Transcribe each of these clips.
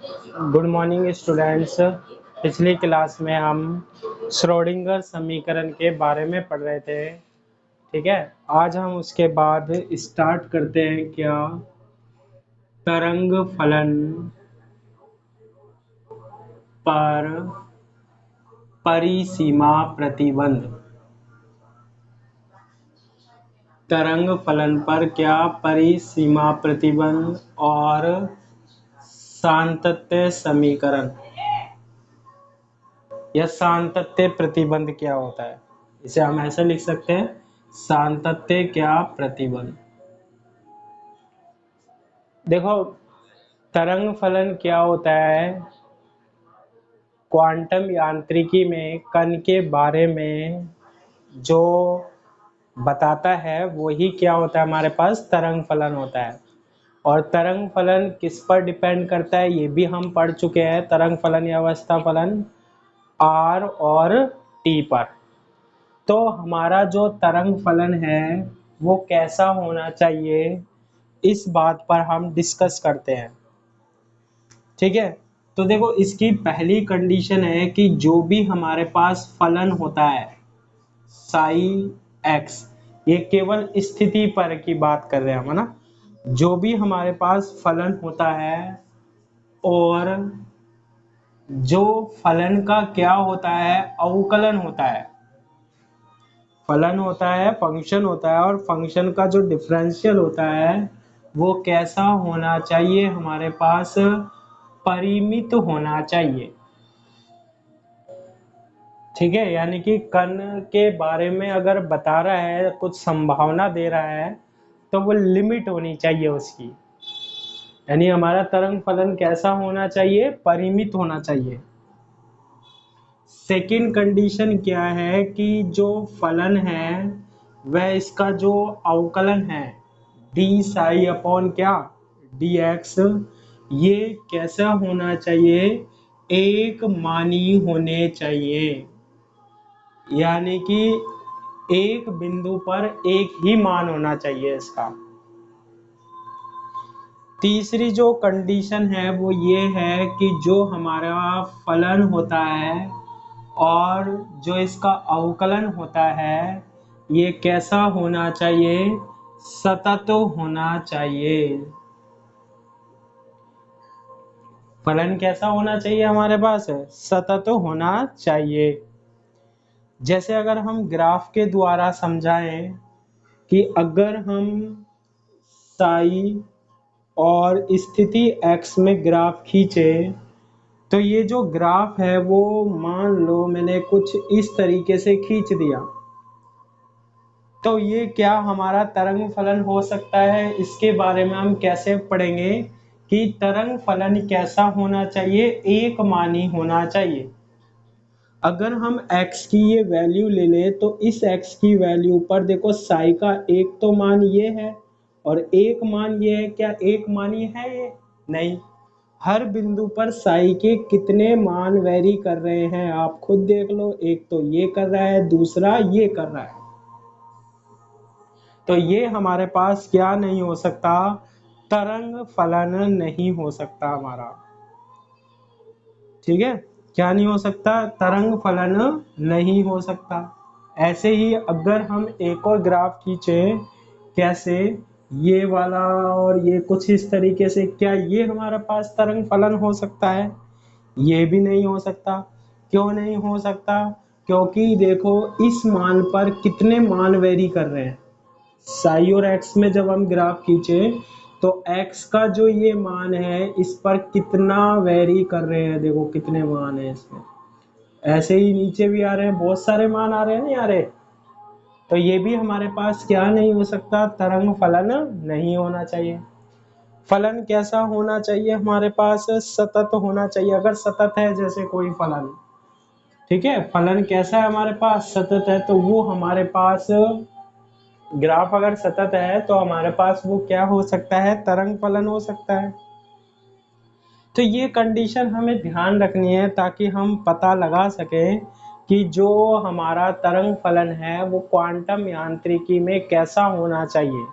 Good morning students. पिछली class में हम श्रोडिंगर समीकरण के बारे में पढ़ रहे थे। ठीक है, आज हम उसके बाद स्टार्ट करते हैं क्या तरंग फलन पर परिसीमा प्रतिबंध। तरंग फलन पर क्या परिसीमा प्रतिबंध और सातत्य समीकरण या सातत्य प्रतिबंध क्या होता है, इसे हम ऐसे लिख सकते हैं, सातत्य क्या प्रतिबंध। देखो, तरंग फलन क्या होता है, क्वांटम यांत्रिकी में कण के बारे में जो बताता है वही क्या होता है, हमारे पास तरंग फलन होता है। और तरंग फलन किस पर डिपेंड करता है ये भी हम पढ़ चुके हैं, तरंग फलन या अवस्था फलन आर और टी पर। तो हमारा जो तरंग फलन है वो कैसा होना चाहिए, इस बात पर हम डिस्कस करते हैं। ठीक है, तो देखो इसकी पहली कंडीशन है कि जो भी हमारे पास फलन होता है साई एक्स, ये केवल स्थिति पर की बात कर रहे हैं हम, है ना। जो भी हमारे पास फलन होता है और जो फलन का क्या होता है, अवकलन होता है। फलन होता है, फंक्शन होता है, और फंक्शन का जो डिफरेंशियल होता है वो कैसा होना चाहिए, हमारे पास परिमित होना चाहिए। ठीक है, यानी कि कण के बारे में अगर बता रहा है, कुछ संभावना दे रहा है, तो वो लिमिट होनी चाहिए उसकी। यानी हमारा तरंग फलन कैसा होना चाहिए, परिमित होना चाहिए। सेकंड कंडीशन क्या है कि जो फलन है वह इसका जो अवकलन है डी साई अपॉन क्या डी एक्स, ये कैसा होना चाहिए, एक मानी होने चाहिए। यानी कि एक बिंदु पर एक ही मान होना चाहिए इसका। तीसरी जो कंडीशन है वो ये है कि जो हमारा फलन होता है और जो इसका अवकलन होता है ये कैसा होना चाहिए, सतत होना चाहिए। फलन कैसा होना चाहिए हमारे पास, सतत होना चाहिए। जैसे अगर हम ग्राफ के द्वारा समझाएं कि अगर हम साई और स्थिति x में ग्राफ खींचे, तो ये जो ग्राफ है वो मान लो मैंने कुछ इस तरीके से खींच दिया, तो ये क्या हमारा तरंग फलन हो सकता है। इसके बारे में हम कैसे पढ़ेंगे कि तरंग फलन कैसा होना चाहिए, एक मानी होना चाहिए। अगर हम x की ये वैल्यू ले ले तो इस x की वैल्यू पर देखो साई का एक तो मान ये है और एक मान ये है, क्या एक मानी है ये, नहीं। हर बिंदु पर साई के कितने मान वेरी कर रहे हैं आप खुद देख लो, एक तो ये कर रहा है, दूसरा ये कर रहा है। तो ये हमारे पास क्या नहीं हो सकता, तरंग फलन नहीं हो सकता हमारा। ठीक है, क्या नहीं हो सकता, तरंग फलन नहीं हो सकता। ऐसे ही अगर हम एक और ग्राफ खींचे, कैसे, ये वाला और ये कुछ इस तरीके से, क्या ये हमारे पास तरंग फलन हो सकता है, ये भी नहीं हो सकता। क्यों नहीं हो सकता, क्योंकि देखो इस मान पर कितने मान वेरी कर रहे हैं। साई और एक्स में जब हम ग्राफ खींचे तो एक्स का जो ये मान है इस पर कितना वेरी कर रहे हैं, देखो कितने मान है इसमें। ऐसे ही नीचे भी आ रहे हैं, बहुत सारे मान आ रहे हैं, नहीं आ रहे। तो ये भी हमारे पास क्या नहीं हो सकता, तरंग फलन नहीं होना चाहिए। फलन कैसा होना चाहिए हमारे पास, सतत होना चाहिए। अगर सतत है जैसे कोई फलन, ठीक है, फलन कैसा है हमारे पास, सतत है, तो वो हमारे पास ग्राफ अगर सतत है तो हमारे पास वो क्या हो सकता है, तरंग फलन हो सकता है। तो ये कंडीशन हमें ध्यान रखनी है ताकि हम पता लगा सकें कि जो हमारा तरंग फलन है वो क्वांटम यांत्रिकी में कैसा होना चाहिए।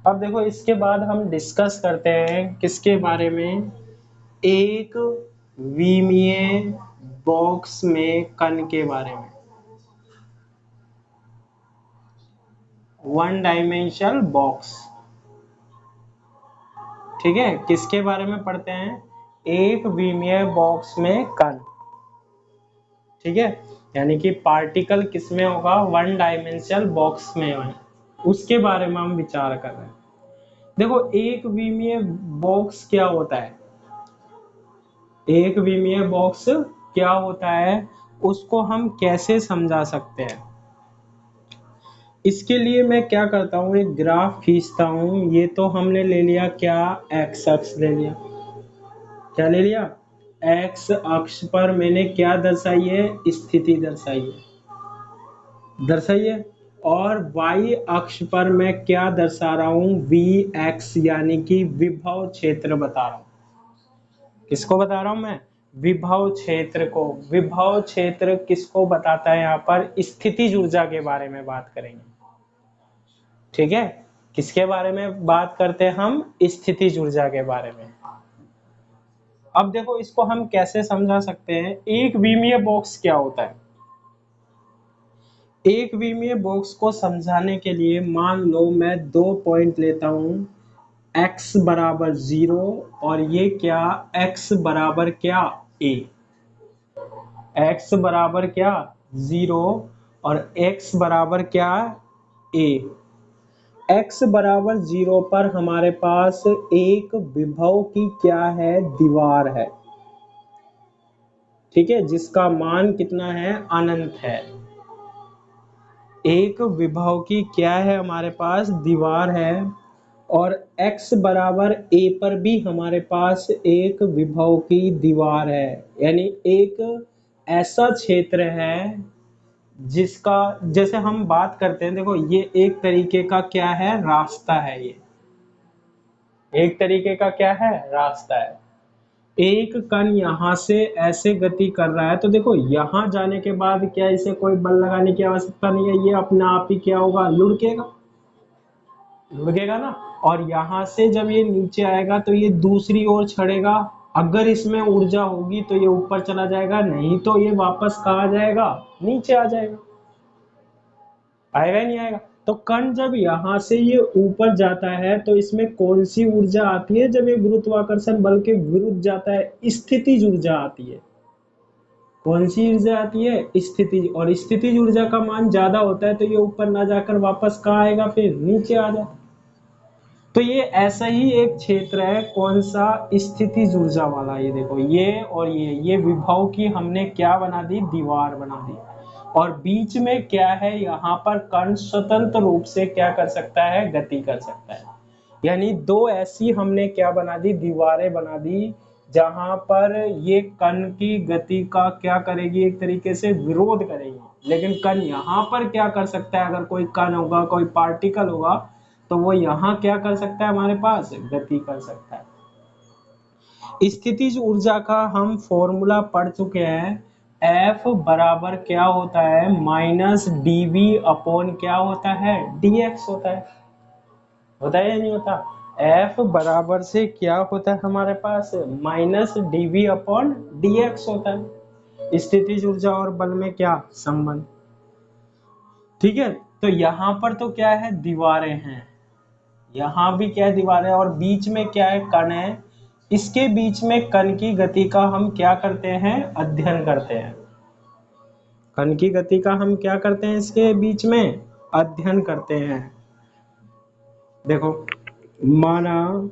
अब देखो इसके बाद हम डिस्कस करते हैं किसके बारे में, एक विमीय बॉक्स में कण के बारे में, वन डायमेंशनल बॉक्स। ठीक है, किसके बारे में पढ़ते हैं, एक विमीय बॉक्स में कण। ठीक है, यानी कि पार्टिकल किसमें होगा, वन डायमेंशनल बॉक्स में है, उसके बारे में हम विचार कर रहे हैं। देखो एक विमीय बॉक्स क्या होता है, एक विमीय बॉक्स क्या होता है, उसको हम कैसे समझा सकते हैं। इसके लिए मैं क्या करता हूँ, एक ग्राफ खींचता हूँ। ये तो हमने ले लिया क्या, एक्स अक्ष ले लिया, क्या ले लिया, एक्स अक्ष पर मैंने क्या दर्शाई है, स्थिति दर्शाई है। और वाई अक्ष पर मैं क्या दर्शा रहा हूँ, वी एक्स, यानी कि विभव क्षेत्र बता रहा हूँ। किसको बता रहा हूँ मैं, विभव क्षेत्र को। विभव क्षेत्र किसको बताता है, यहाँ पर स्थितिज ऊर्जा के बारे में बात करेंगे। ठीक है, किसके बारे में बात करते हैं हम, स्थितिज ऊर्जा के बारे में। अब देखो इसको हम कैसे समझा सकते हैं, एक विमीय बॉक्स क्या होता है। एक विमीय बॉक्स को समझाने के लिए मान लो मैं 2 पॉइंट लेता हूं, x बराबर 0 और ये क्या, x बराबर क्या, a। x बराबर क्या, 0 और x बराबर क्या, a। x बराबर 0 पर हमारे पास एक विभव की क्या है, दीवार है। ठीक है, जिसका मान कितना है, अनंत है। एक विभव की क्या है हमारे पास, दीवार है। और x बराबर a पर भी हमारे पास एक विभव की दीवार है, यानी एक ऐसा क्षेत्र है जिसका, जैसे हम बात करते हैं, देखो ये एक तरीके का क्या है, रास्ता है। ये एक तरीके का क्या है, रास्ता है। एक कण यहाँ से ऐसे गति कर रहा है, तो देखो यहाँ जाने के बाद क्या इसे कोई बल लगाने की आवश्यकता नहीं है, ये अपने आप ही क्या होगा, लुढ़केगा ना। और यहाँ से जब ये नीचे आएगा तो ये दूसरी ओर छड़ेगा। अगर इसमें ऊर्जा होगी तो ये ऊपर चला जाएगा, नहीं तो ये वापस कहाँ जाएगा, नीचे आ जाएगा। आएगा नहीं आएगा। तो कण जब यहाँ से ये ऊपर जाता है तो इसमें कौन सी ऊर्जा आती है, जब ये गुरुत्वाकर्षण बल के विरुद्ध जाता है, स्थितिज ऊर्जा आती है। कौन सी ऊर्जा आती है, स्थितिज। और स्थितिज ऊर्जा का मान ज्यादा होता है तो ये ऊपर ना जाकर वापस कहाँ आएगा, फिर नीचे आ जाए। तो ये ऐसा ही एक क्षेत्र है, कौन सा, स्थितिज ऊर्जा वाला। ये देखो ये और ये विभव की हमने क्या बना दी, दीवार बना दी। और बीच में क्या है, यहाँ पर कण स्वतंत्र रूप से क्या कर सकता है, गति कर सकता है। यानी दो ऐसी हमने क्या बना दी, दीवारें बना दी, जहां पर ये कण की गति का क्या करेगी, एक तरीके से विरोध करेगी। लेकिन कण यहाँ पर क्या कर सकता है, अगर कोई कण होगा, कोई पार्टिकल होगा, तो वो यहाँ क्या कर सकता है, हमारे पास गति कर सकता है। स्थितिज ऊर्जा का हम फॉर्मूला पढ़ चुके हैं, F बराबर क्या होता है, माइनस dv अपॉन क्या होता है, dx होता है या नहीं होता। F बराबर से क्या होता है हमारे पास, माइनस dv अपॉन dx होता है। स्थितिज ऊर्जा और बल में क्या संबंध। ठीक है, तो यहाँ पर तो क्या है, दीवारें हैं, यहाँ भी क्या है, दीवारें, और बीच में क्या है, कण है। इसके बीच में कण की गति का हम क्या करते हैं, अध्ययन करते हैं। कण की गति का हम क्या करते हैं, इसके बीच में अध्ययन करते हैं। देखो माना,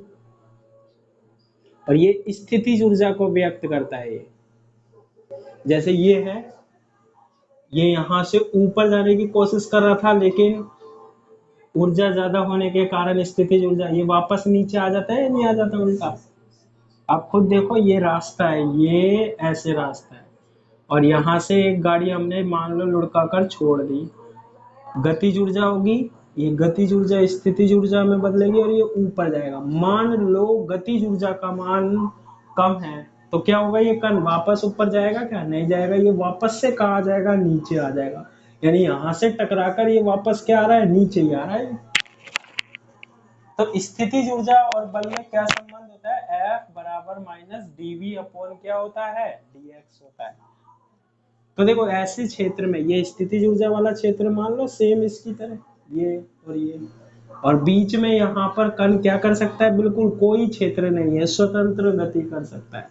और ये स्थितिज ऊर्जा को व्यक्त करता है। ये जैसे ये है, ये यहाँ से ऊपर जाने की कोशिश कर रहा था, लेकिन ऊर्जा ज्यादा होने के कारण स्थितिज ऊर्जा, ये वापस नीचे आ जाता है या नहीं आ जाता उल्टा। आप खुद देखो, ये रास्ता है, ये ऐसे रास्ता है, और यहाँ से एक गाड़ी हमने मान लो लुढ़का कर छोड़ दी, गतिज ऊर्जा होगी, ये गतिज ऊर्जा स्थितिज ऊर्जा में बदलेगी और ये ऊपर जाएगा। मान लो गतिज ऊर्जा का मान कम है, तो क्या होगा, ये कण वापस ऊपर जाएगा, क्या नहीं जाएगा, ये वापस से कहाँ जाएगा, नीचे आ जाएगा। यानी यहाँ से टकराकर ये वापस क्या आ रहा है, नीचे ही आ रहा है। तो स्थितिज ऊर्जा और बल में क्या संबंध होता है, F बराबर माइनस dv अपॉन क्या होता है, dx होता है। तो देखो ऐसे क्षेत्र में ये स्थितिज ऊर्जा वाला क्षेत्र मान लो सेम इसकी तरह ये और ये, और बीच में यहाँ पर कण क्या कर सकता है, बिल्कुल कोई क्षेत्र नहीं है, स्वतंत्र गति कर सकता है।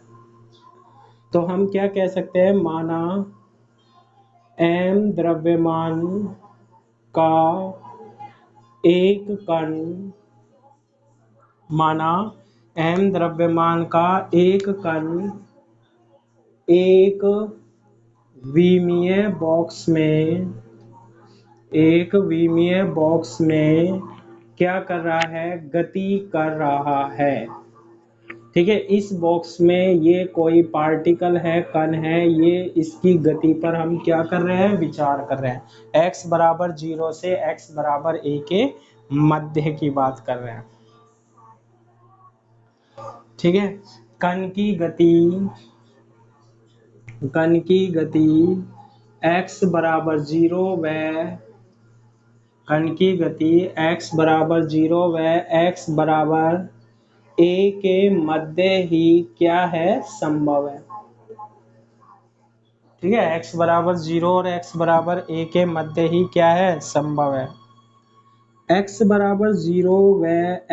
तो हम क्या कह सकते हैं, माना m द्रव्यमान का एक कण, माना m द्रव्यमान का एक कण एक विमीय बॉक्स में, एक विमीय बॉक्स में क्या कर रहा है, गति कर रहा है। ठीक है, इस बॉक्स में ये कोई पार्टिकल है, कण है, ये इसकी गति पर हम क्या कर रहे हैं, विचार कर रहे हैं। x बराबर 0 से x बराबर a के मध्य की बात कर रहे हैं। ठीक है, कण की गति, कण की गति x बराबर 0 व कण की गति x बराबर 0 व x बराबर a के मध्य ही क्या है, संभव है। ठीक है, x बराबर 0 और x बराबर a के मध्य ही क्या है, संभव है। x बराबर 0 व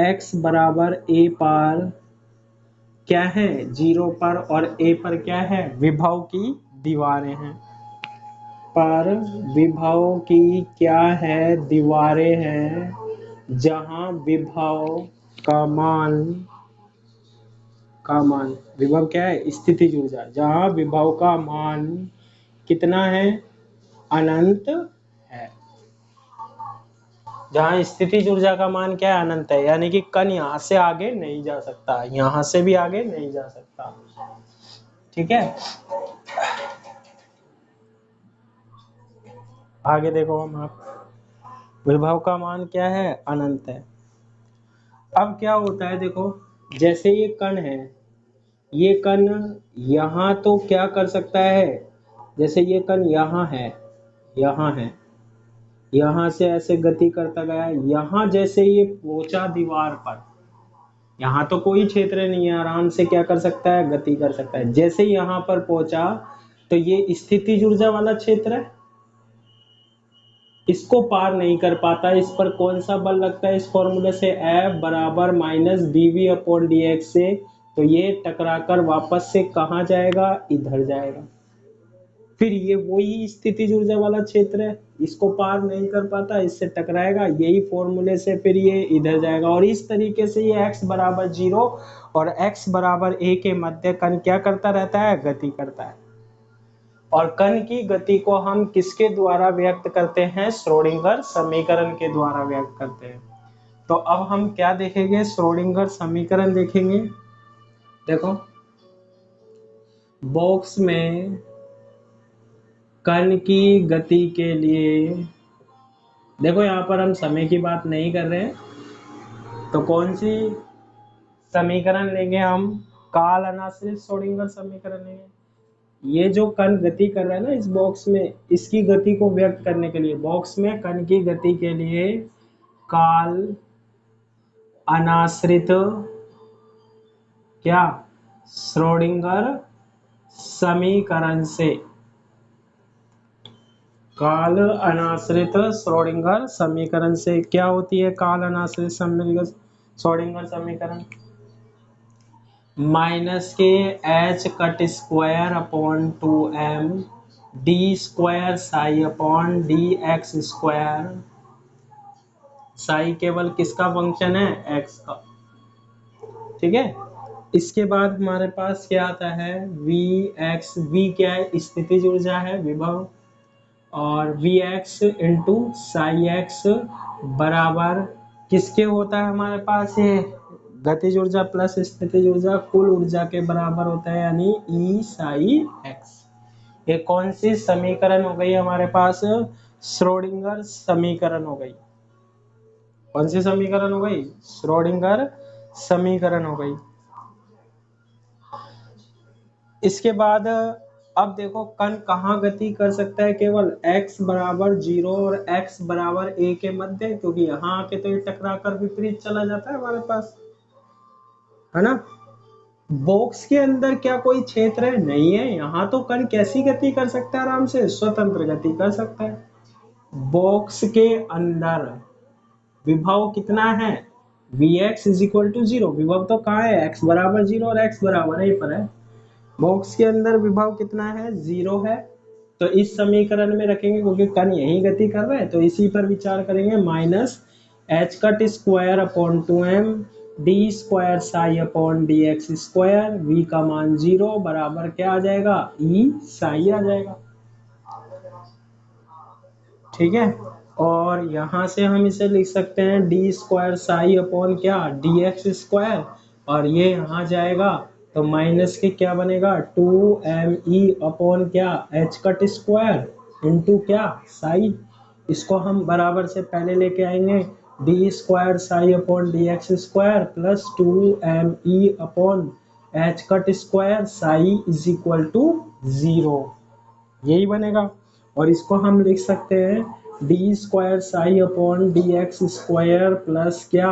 x बराबर a पर क्या है, 0 पर और a पर क्या है, विभव की दीवारें हैं, पर विभव की क्या है, दीवारें हैं, जहां विभव का मान, विभव क्या है, स्थितिज ऊर्जा, जहां विभव का मान कितना है, अनंत है। जहां स्थितिज ऊर्जा का मान क्या है, अनंत है, यानी कि कण यहाँ से आगे नहीं जा सकता, यहाँ से भी आगे नहीं जा सकता। ठीक है, आगे देखो हम, आप विभव का मान क्या है, अनंत है। अब क्या होता है, देखो जैसे ये कण है, ये कण यहाँ तो क्या कर सकता है, जैसे ये कण यहाँ है, यहाँ है, यहाँ से ऐसे गति करता गया, यहाँ जैसे ये पहुंचा दीवार पर, यहाँ तो कोई क्षेत्र नहीं है, आराम से क्या कर सकता है, गति कर सकता है। जैसे यहाँ पर पहुंचा तो ये स्थितिज ऊर्जा वाला क्षेत्र है, इसको पार नहीं कर पाता, इस पर कौन सा बल लगता है, इस फॉर्मूले से F बराबर माइनस dv अपॉन dx से, तो ये टकराकर वापस से कहाँ जाएगा, इधर जाएगा। फिर ये वही स्थितिज ऊर्जा वाला क्षेत्र है, इसको पार नहीं कर पाता, इससे टकराएगा, यही फॉर्मूले से फिर ये इधर जाएगा, और इस तरीके से ये x बराबर 0 और x बराबर a के मध्य कण क्या करता रहता है, गति करता है। और कण की गति को हम किसके द्वारा व्यक्त करते हैं, श्रोडिंगर समीकरण के द्वारा व्यक्त करते हैं। तो अब हम क्या देखेंगे, श्रोडिंगर समीकरण देखेंगे। देखो बॉक्स में कण की गति के लिए, देखो यहाँ पर हम समय की बात नहीं कर रहे हैं, तो कौन सी समीकरण लेंगे हम, काल अनाश्रित श्रोडिंगर समीकरण लेंगे। ये जो कण गति कर रहा है ना इस बॉक्स में, इसकी गति को व्यक्त करने के लिए, बॉक्स में कण की गति के लिए काल अनाश्रित क्या, श्रोडिंगर समीकरण से, काल अनाश्रित श्रोडिंगर समीकरण से क्या होती है, काल अनाश्रित श्रोडिंगर समीकरण, माइनस के H cut square upon 2m D square psi upon D X square, Sai केवल किसका फंक्शन है, x का। ठीक है, इसके बाद हमारे पास क्या आता है, vx, v क्या है, स्थितिज ऊर्जा है, विभव, और vx इंटू साई एक्स बराबर किसके होता है हमारे पास, ये गतिज ऊर्जा प्लस स्थितिज ऊर्जा कुल ऊर्जा के बराबर होता है, यानी ई साई एक्स। ये कौन सी समीकरण हो गई हमारे पास, श्रोडिंगर समीकरण हो गई। कौन सी समीकरण हो गई, श्रोडिंगर समीकरण हो गई। इसके बाद अब देखो कण कहाँ गति कर सकता है, केवल x बराबर 0 और x बराबर a के मध्य, क्योंकि यहाँ आके तो ये टकरा कर विपरीत चला जाता है हमारे पास, है ना। बॉक्स के अंदर क्या कोई क्षेत्र है? नहीं है। यहाँ तो कण कैसी गति कर सकता है? आराम से स्वतंत्र गति कर सकता है। बॉक्स के अंदर विभव कितना है? Vx is equal to 0। विभव तो कहाँ है? x बराबर 0 और x बराबर a पर है। बॉक्स के अंदर विभव कितना है? 0 है। तो इस समीकरण में रखेंगे, क्योंकि कण यही गति कर रहे हैं तो इसी पर विचार करेंगे। Minus H cut square upon 2m D square psi upon D X square, V का मान 0 बराबर क्या आ जाएगा? ई साई आ जाएगा। ठीक है, और यहां से हम इसे लिख सकते हैं डी स्क्वायर साई अपॉन क्या? डी एक्स स्क्वायर, और ये यहाँ जाएगा तो माइनस के क्या बनेगा? 2me अपॉन क्या? एच कट स्क्वायर इंटू क्या? साई। इसको हम बराबर से पहले लेके आएंगे, D square psi upon D X square plus 2me upon H cut square psi is equal to 0, यही बनेगा। और इसको हम लिख सकते हैं D square psi upon D X square plus क्या?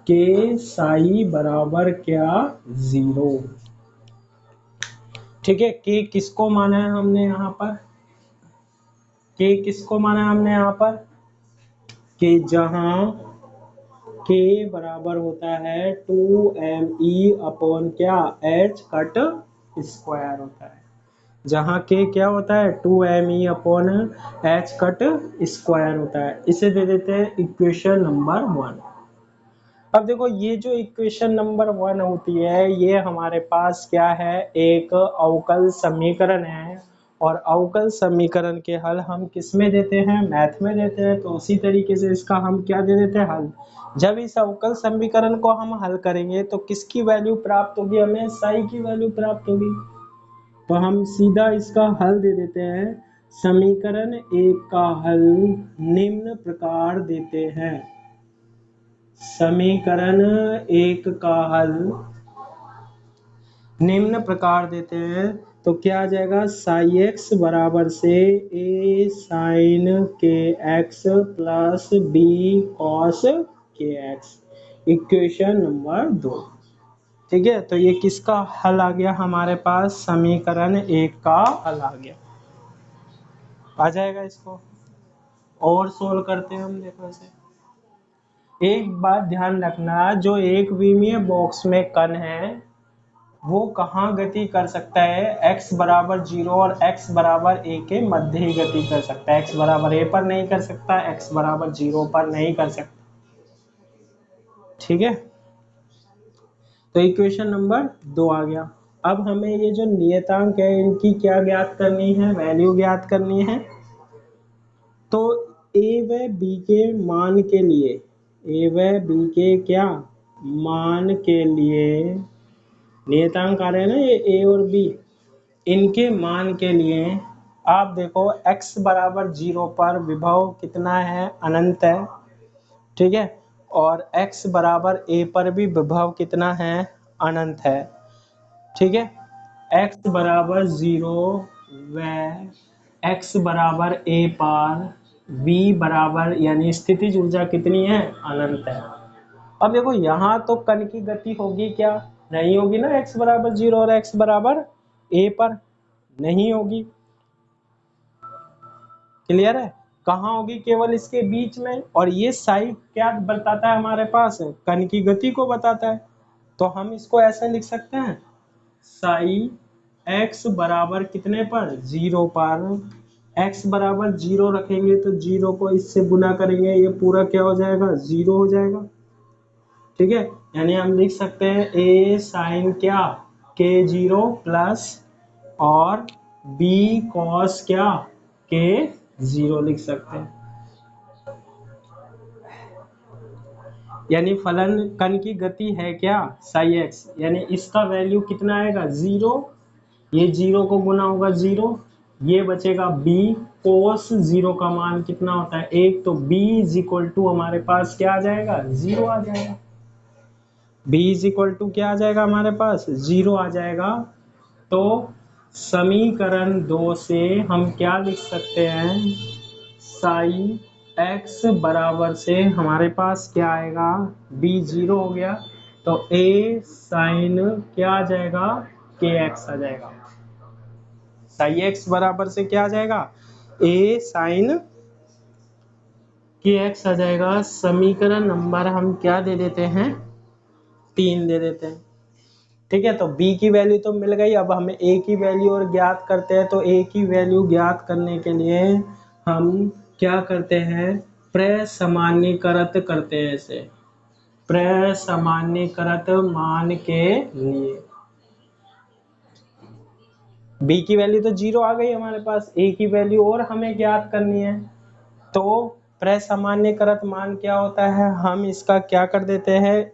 के साई बराबर क्या? 0। ठीक है, के किसको माना है हमने यहाँ पर? के किसको माना है हमने यहाँ पर? कि जहां के बराबर होता है 2me अपॉन क्या? एच कट स्क्वायर होता है। जहाँ के क्या होता है? 2me upon H cut square होता है। इसे दे देते हैं इक्वेशन नंबर 1। अब देखो ये जो इक्वेशन नंबर 1 होती है, ये हमारे पास क्या है? एक अवकल समीकरण है। और अवकल समीकरण के हल हम किस में देते हैं? मैथ में देते हैं। तो उसी तरीके से इसका हम क्या दे देते हैं? हल। जब इस अवकल समीकरण को हम हल करेंगे तो किसकी वैल्यू प्राप्त होगी? हमें साई की वैल्यू प्राप्त होगी। तो हम सीधा इसका हल दे देते हैं। समीकरण 1 का हल निम्न प्रकार देते हैं। समीकरण 1 का हल निम्न प्रकार देते हैं, तो क्या आ जाएगा? साई एक्स बराबर से a साइन के एक्स प्लस b कॉस के एक्स, इक्वेशन नंबर 2। ठीक है, तो ये किसका हल आ गया हमारे पास? समीकरण 1 का हल आ गया। आ जाएगा, इसको और सोल्व करते हैं हम। देखो इसे, एक बात ध्यान रखना, जो एक विमीय बॉक्स में कण है वो कहाँ गति कर सकता है? x बराबर 0 और x बराबर a के मध्य ही गति कर सकता है। x बराबर a पर नहीं कर सकता, x बराबर 0 पर नहीं कर सकता। ठीक है, तो इक्वेशन नंबर 2 आ गया। अब हमें ये जो नियतांक है इनकी क्या ज्ञात करनी है? वैल्यू ज्ञात करनी है। तो a व b के मान के लिए, a व b के क्या मान के लिए नियतांक आ रहे हैं ना, ये a और b, इनके मान के लिए आप देखो x बराबर 0 पर विभव कितना है? अनंत है। ठीक है, और x बराबर a पर भी विभव कितना है? अनंत है। ठीक है, x बराबर 0 व x बराबर a पर v बराबर यानी स्थितिज ऊर्जा कितनी है? अनंत है। अब देखो यहाँ तो कण की गति होगी क्या? नहीं होगी ना। x बराबर 0 और x बराबर a पर नहीं होगी। क्लियर है? कहाँ होगी? केवल इसके बीच में। और ये साई क्या बताता है हमारे पास? कण की गति को बताता है। तो हम इसको ऐसे लिख सकते हैं, साई x बराबर कितने पर? 0 पर। x बराबर 0 रखेंगे तो 0 को इससे गुना करेंगे, ये पूरा क्या हो जाएगा? 0 हो जाएगा। ठीक है, यानी हम लिख सकते हैं a साइन क्या? k0 प्लस और b कॉस क्या? k0 लिख सकते हैं। यानी फलन कण की गति है क्या? साई एक्स, यानी इसका वैल्यू कितना आएगा? 0। ये 0 को गुना होगा 0, ये बचेगा b कोस 0 का मान कितना होता है? 1। तो b इज इक्वल टू हमारे पास क्या आ जाएगा? 0 आ जाएगा। b इज इक्वल टू क्या आ जाएगा हमारे पास? 0 आ जाएगा। तो समीकरण 2 से हम क्या लिख सकते हैं, साई एक्स बराबर से हमारे पास क्या आएगा, b 0 हो गया तो a साइन क्या आ जाएगा, के एक्स आ जाएगा। साई एक्स बराबर से क्या आ जाएगा, a साइन के एक्स आ जाएगा। समीकरण नंबर हम क्या दे देते हैं, 3 दे देते हैं। ठीक है, तो b की वैल्यू तो मिल गई, अब हमें a की वैल्यू और ज्ञात करते हैं। तो a की वैल्यू ज्ञात करने के लिए हम क्या करते हैं, प्रसामान्यीकृत करते हैं इसे, प्रसामान्यीकृत मान के लिए। b की वैल्यू तो 0 आ गई हमारे पास, a की वैल्यू और हमें ज्ञात करनी है। तो प्रसामान्यीकृत मान क्या होता है, हम इसका क्या कर देते हैं,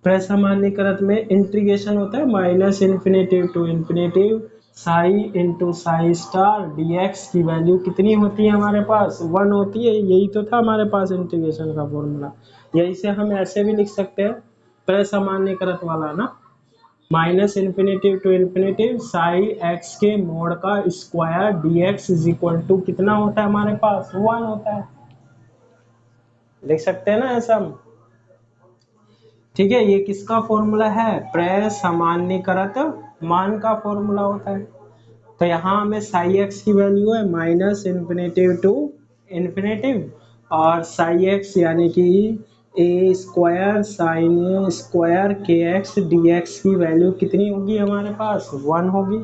प्रसामान्यीकृत में इंटीग्रेशन होता है minus infinitive to infinitive psi into psi star dx की वैल्यू कितनी होती है हमारे पास, 1 होती है। यही तो था हमारे पास इंटीग्रेशन का फॉर्मूला। यही से हम ऐसे भी लिख सकते हैं, प्रसामान्यीकृत वाला ना, minus infinitive to infinitive psi X के मोड का square dx is equal to कितना होता है हमारे पास, 1 होता है। लिख सकते हैं ना ऐसा हम। ठीक है, ये किसका फॉर्मूला है, प्रसामान्यीकृत मान का फॉर्मूला होता है। तो यहाँ हमें साई एक्स की वैल्यू है माइनस इन्फिनेटिव टू इन्फिनेटिव, और साई एक्स यानी कि ए स्क्वायर साइन स्क्वायर के एक्स डी एक्स की वैल्यू कितनी होगी हमारे पास, 1 होगी,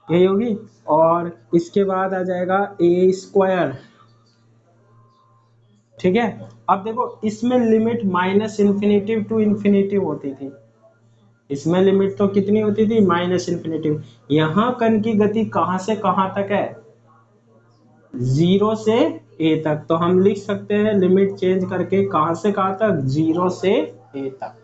यही होगी। और इसके बाद आ जाएगा ए स्क्वायर। ठीक है, अब देखो इसमें limit minus infinitive to infinitive होती थी, इसमें लिमिट तो कितनी होती थी, माइनस इन्फिनेटिव। यहाँ कण की गति कहाँ से कहाँ तक है, 0 से a तक। तो हम लिख सकते हैं लिमिट चेंज करके, कहाँ से कहाँ तक, 0 से a तक।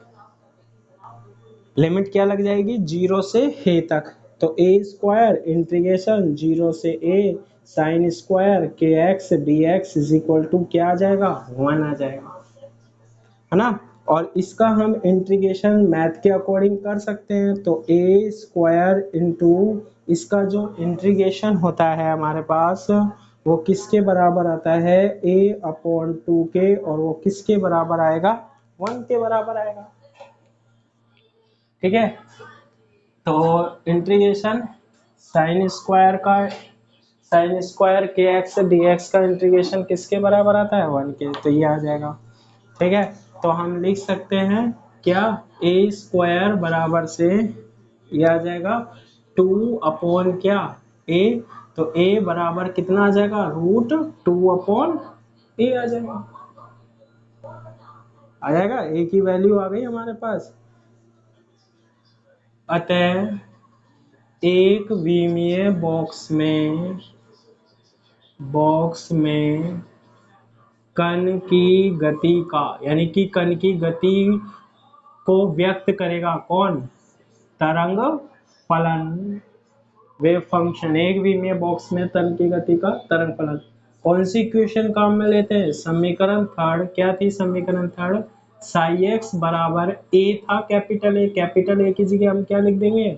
लिमिट क्या लग जाएगी, 0 से a तक। तो a स्क्वायर इंटीग्रेशन 0 से a साइन स्क्वायर के X D X is equal to क्या आ जाएगा, 1 आ जाएगा, है ना। और इसका हम इंटीग्रेशन मैथ के अकॉर्डिंग कर सकते हैं। तो a स्क्वायर इंटू इसका जो इंटीग्रेशन होता है हमारे पास, वो किसके बराबर आता है, a अपॉन 2 के, और वो किसके बराबर आएगा, 1 के बराबर आएगा। ठीक है, तो इंटीग्रेशन साइन स्क्वायर के एक्स डी एक्स का इंटीग्रेशन किसके बराबर आता है, 1 के, तो ये आ जाएगा। ठीक है, तो हम लिख सकते हैं क्या, a स्क्वायर बराबर से ये आ जाएगा 2 अपॉन क्या, a, तो a बराबर कितना आ जाएगा, रूट 2 अपॉन a आ जाएगा, a की वैल्यू आ गई हमारे पास। अतः एक विमीय बॉक्स में कण की गति का, यानी कि कण की गति को व्यक्त करेगा कौन, तरंग फलन, वेव फंक्शन। एक विमीय बॉक्स में तल की गति का तरंग फलन। कौन सी इक्वेशन काम में लेते हैं, समीकरण थर्ड। क्या थी समीकरण थर्ड, साई एक्स बराबर ए था, कैपिटल ए की जगह हम क्या लिख देंगे,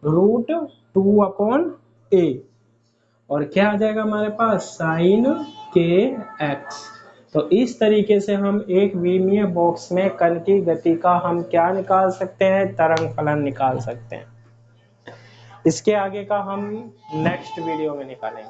रूट 2 अपॉन ए, और क्या आ जाएगा हमारे पास, साइन के एक्स। तो इस तरीके से हम एक विमीय बॉक्स में कण की गति का हम क्या निकाल सकते हैं, तरंग फलन निकाल सकते हैं। इसके आगे का हम नेक्स्ट वीडियो में निकालेंगे।